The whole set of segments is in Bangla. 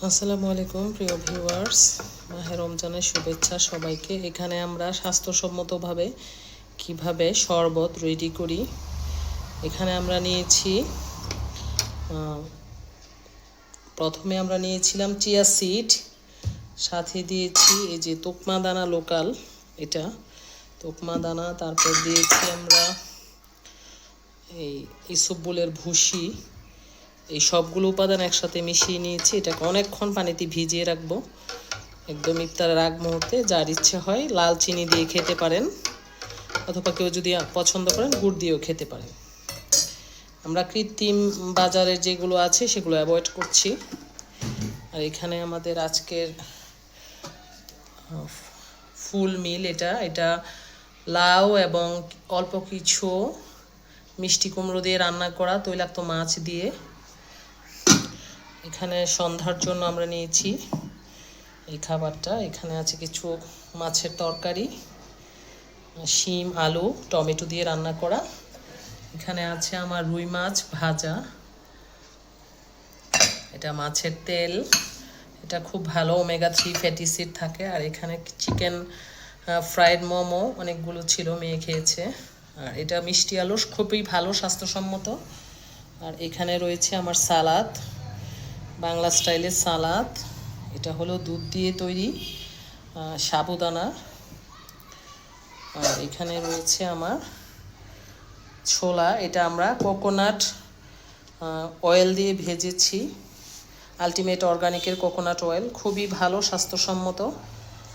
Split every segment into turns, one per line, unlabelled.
আসসালামু আলাইকুম প্রিয় ভিউয়ার্স, মাহে রমজানের শুভেচ্ছা সবাইকে। এখানে আমরা স্বাস্থ্যসম্মতভাবে কিভাবে শরবত রেডি করি। এখানে আমরা নিয়েছি, প্রথমে আমরা নিয়েছিলাম চিয়া সিড, সাথে দিয়েছি এই যে তোকমা দানা লোকাল, এটা তোকমা দানা। তারপর দিয়েছি আমরা এই ইসবগুলের ভুসি। এই সবগুলো উপাদান একসাথে মিশিয়ে নিয়েছি। এটাকে অনেকক্ষণ পানিতে ভিজিয়ে রাখবো, একদম ইফতারের আগ মুহূর্তে। যার ইচ্ছে হয় লাল চিনি দিয়ে খেতে পারেন, অথবা কেউ যদি পছন্দ করেন গুড় দিয়েও খেতে পারেন। আমরা কৃত্রিম বাজারের যেগুলো আছে সেগুলো অ্যাভয়েড করছি। আর এখানে আমাদের আজকের ফুল মিল, এটা লাউ এবং অল্প কিছু মিষ্টি কুমড়ো দিয়ে রান্না করা তৈলাক্ত মাছ দিয়ে। এখানে সন্ধ্যার জন্য আমরা নিয়েছি এই খাবারটা। এখানে আছে কিছু মাছের তরকারি, শিম আলু টমেটো দিয়ে রান্না করা। এখানে আছে আমার রুই মাছ ভাজা, এটা মাছের তেল, এটা খুব ভালো ওমেগা 3 ফ্যাটি অ্যাসিড থাকে। আর এখানে চিকেন ফ্রাইড মোমো অনেকগুলো ছিল, মেয়ে খেয়েছে। আর এটা মিষ্টি আলু, খুবই ভালো স্বাস্থ্যসম্মত। আর এখানে রয়েছে আমার সালাদ, বাংলা স্টাইলের সালাদ। এটা হলো দুধ দিয়ে তৈরি সাবুদানা। আর এখানে রয়েছে আমার ছোলা, এটা আমরা কোকোনাট অয়েল দিয়ে ভেজেছি, আলটিমেট অর্গানিকের কোকোনাট অয়েল, খুবই ভালো স্বাস্থ্যসম্মত।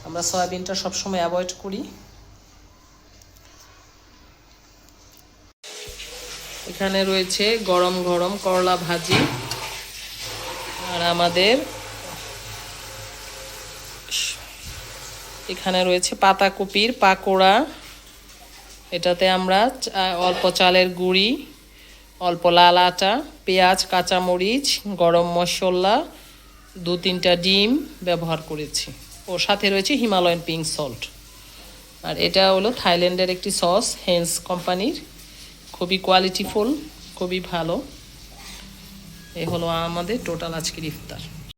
আমরা সয়াবিনটা সবসময় অ্যাভয়েড করি। এখানে রয়েছে গরম গরম করলা ভাজি। আর আমাদের এখানে রয়েছে পাতাকপির পাকোড়া। এটাতে আমরা অল্প চালের গুঁড়ি, অল্প লাল আটা, পেঁয়াজ, কাঁচামরিচ, গরম মশলা, 2-3টা ডিম ব্যবহার করেছি। ও সাথে রয়েছে হিমালয়ান পিঙ্ক সল্ট। আর এটা হলো থাইল্যান্ডের একটি সস, হেন্স কোম্পানির, খুবই কোয়ালিটিফুল, খুবই ভালো। এই হলো আমাদের টোটাল আজকের ইফতার।